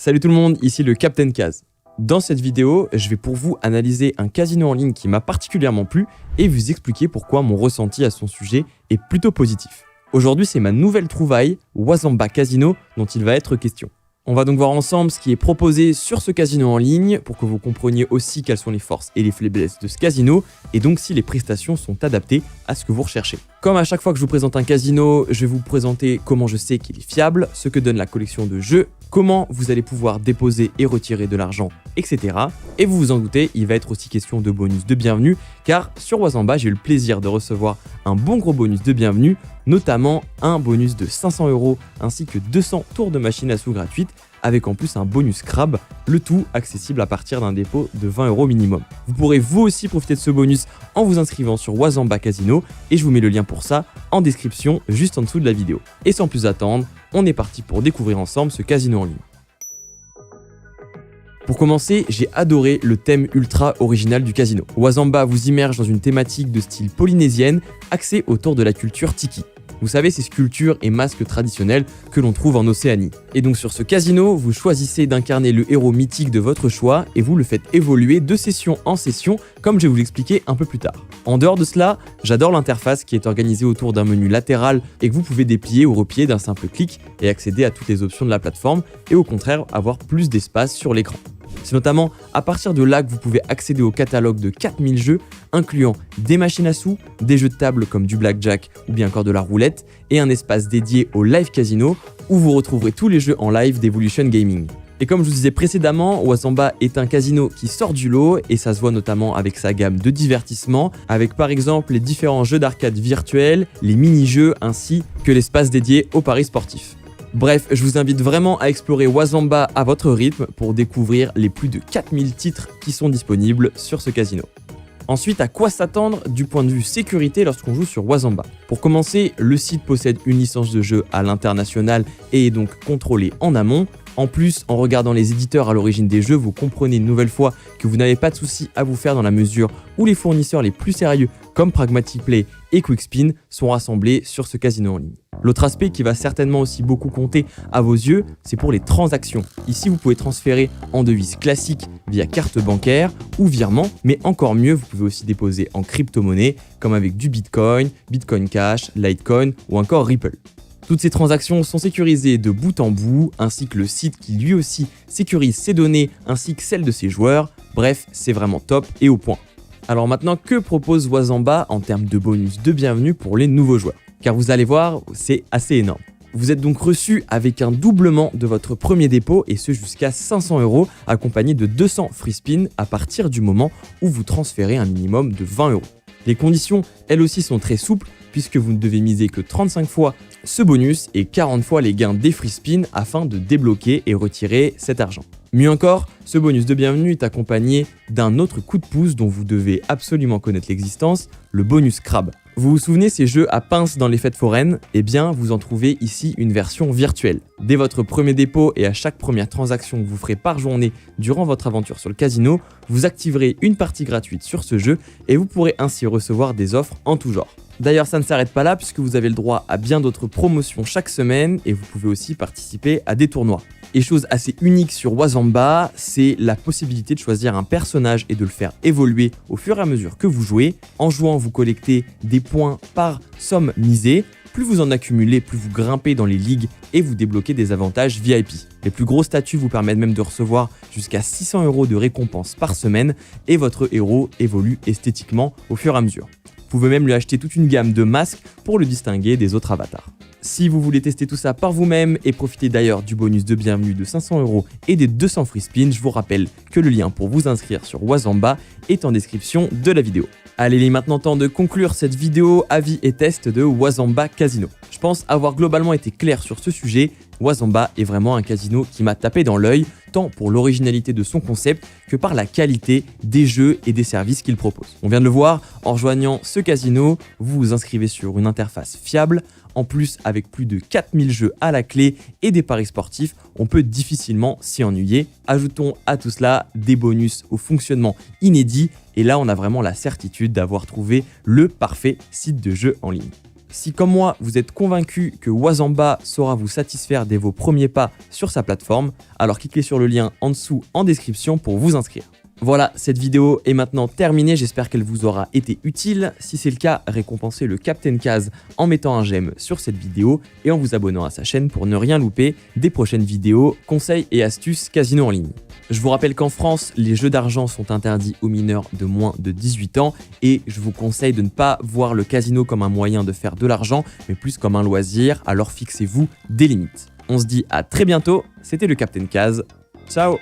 Salut tout le monde, ici le Captain Kaz. Dans cette vidéo, je vais pour vous analyser un casino en ligne qui m'a particulièrement plu et vous expliquer pourquoi mon ressenti à son sujet est plutôt positif. Aujourd'hui, c'est ma nouvelle trouvaille, Wazamba Casino, dont il va être question. On va donc voir ensemble ce qui est proposé sur ce casino en ligne pour que vous compreniez aussi quelles sont les forces et les faiblesses de ce casino et donc si les prestations sont adaptées à ce que vous recherchez. Comme à chaque fois que je vous présente un casino, je vais vous présenter comment je sais qu'il est fiable, ce que donne la collection de jeux, comment vous allez pouvoir déposer et retirer de l'argent, etc. Et vous vous en doutez, il va être aussi question de bonus de bienvenue, car sur Wazamba, j'ai eu le plaisir de recevoir un bon gros bonus de bienvenue, notamment un bonus de 500 € ainsi que 200 tours de machine à sous gratuites, avec en plus un bonus crabe, le tout accessible à partir d'un dépôt de 20 € minimum. Vous pourrez vous aussi profiter de ce bonus en vous inscrivant sur Wazamba Casino, et je vous mets le lien pour ça en description juste en dessous de la vidéo. Et sans plus attendre, on est parti pour découvrir ensemble ce casino en ligne. Pour commencer, j'ai adoré le thème ultra original du casino. Wazamba vous immerge dans une thématique de style polynésienne axée autour de la culture tiki. Vous savez, ces sculptures et masques traditionnels que l'on trouve en Océanie. Et donc sur ce casino, vous choisissez d'incarner le héros mythique de votre choix et vous le faites évoluer de session en session, comme je vais vous l'expliquer un peu plus tard. En dehors de cela, j'adore l'interface qui est organisée autour d'un menu latéral et que vous pouvez déplier ou replier d'un simple clic et accéder à toutes les options de la plateforme et au contraire avoir plus d'espace sur l'écran. C'est notamment à partir de là que vous pouvez accéder au catalogue de 4000 jeux, incluant des machines à sous, des jeux de table comme du blackjack ou bien encore de la roulette, et un espace dédié au live casino où vous retrouverez tous les jeux en live d'Evolution Gaming. Et comme je vous disais précédemment, Wazamba est un casino qui sort du lot et ça se voit notamment avec sa gamme de divertissements, avec par exemple les différents jeux d'arcade virtuels, les mini-jeux ainsi que l'espace dédié aux paris sportifs. Bref, je vous invite vraiment à explorer Wazamba à votre rythme pour découvrir les plus de 4000 titres qui sont disponibles sur ce casino. Ensuite, à quoi s'attendre du point de vue sécurité lorsqu'on joue sur Wazamba? Pour commencer, le site possède une licence de jeu à l'international et est donc contrôlé en amont. En plus, en regardant les éditeurs à l'origine des jeux, vous comprenez une nouvelle fois que vous n'avez pas de soucis à vous faire dans la mesure où les fournisseurs les plus sérieux comme Pragmatic Play et Quickspin sont rassemblés sur ce casino en ligne. L'autre aspect qui va certainement aussi beaucoup compter à vos yeux, c'est pour les transactions. Ici, vous pouvez transférer en devise classique via carte bancaire ou virement, mais encore mieux, vous pouvez aussi déposer en crypto-monnaie comme avec du Bitcoin, Bitcoin Cash, Litecoin ou encore Ripple. Toutes ces transactions sont sécurisées de bout en bout, ainsi que le site qui lui aussi sécurise ses données ainsi que celles de ses joueurs. Bref, c'est vraiment top et au point. Alors maintenant, que propose Wazamba en termes de bonus de bienvenue pour les nouveaux joueurs? Car vous allez voir, c'est assez énorme. Vous êtes donc reçu avec un doublement de votre premier dépôt et ce jusqu'à 500 € accompagné de 200 free spins à partir du moment où vous transférez un minimum de 20 €. Les conditions, elles aussi, sont très souples puisque vous ne devez miser que 35 fois ce bonus et 40 fois les gains des free spins afin de débloquer et retirer cet argent. Mieux encore, ce bonus de bienvenue est accompagné d'un autre coup de pouce dont vous devez absolument connaître l'existence, le bonus crabe. Vous vous souvenez ces jeux à pince dans les fêtes foraines? Eh bien, vous en trouvez ici une version virtuelle. Dès votre premier dépôt et à chaque première transaction que vous ferez par journée durant votre aventure sur le casino, vous activerez une partie gratuite sur ce jeu et vous pourrez ainsi recevoir des offres en tout genre. D'ailleurs, ça ne s'arrête pas là puisque vous avez le droit à bien d'autres promotions chaque semaine et vous pouvez aussi participer à des tournois. Et chose assez unique sur Wazamba, c'est la possibilité de choisir un personnage et de le faire évoluer au fur et à mesure que vous jouez. En jouant, vous collectez des points par somme misée. Plus vous en accumulez, plus vous grimpez dans les ligues et vous débloquez des avantages VIP. Les plus gros statuts vous permettent même de recevoir jusqu'à 600 € de récompenses par semaine et votre héros évolue esthétiquement au fur et à mesure. Vous pouvez même lui acheter toute une gamme de masques pour le distinguer des autres avatars. Si vous voulez tester tout ça par vous-même et profiter d'ailleurs du bonus de bienvenue de 500 € et des 200 free spins, je vous rappelle que le lien pour vous inscrire sur Wazamba est en description de la vidéo. Allez, il est maintenant temps de conclure cette vidéo avis et test de Wazamba Casino. Je pense avoir globalement été clair sur ce sujet. Wazamba est vraiment un casino qui m'a tapé dans l'œil, tant pour l'originalité de son concept que par la qualité des jeux et des services qu'il propose. On vient de le voir, en rejoignant ce casino, vous vous inscrivez sur une interface fiable. En plus, avec plus de 4000 jeux à la clé et des paris sportifs, on peut difficilement s'y ennuyer. Ajoutons à tout cela des bonus au fonctionnement inédit et là on a vraiment la certitude d'avoir trouvé le parfait site de jeu en ligne. Si comme moi, vous êtes convaincu que Wazamba saura vous satisfaire dès vos premiers pas sur sa plateforme, alors cliquez sur le lien en dessous en description pour vous inscrire. Voilà, cette vidéo est maintenant terminée, j'espère qu'elle vous aura été utile. Si c'est le cas, récompensez le Captain Kaz en mettant un j'aime sur cette vidéo et en vous abonnant à sa chaîne pour ne rien louper des prochaines vidéos, conseils et astuces casino en ligne. Je vous rappelle qu'en France, les jeux d'argent sont interdits aux mineurs de moins de 18 ans et je vous conseille de ne pas voir le casino comme un moyen de faire de l'argent, mais plus comme un loisir, alors fixez-vous des limites. On se dit à très bientôt, c'était le Captain Kaz, ciao!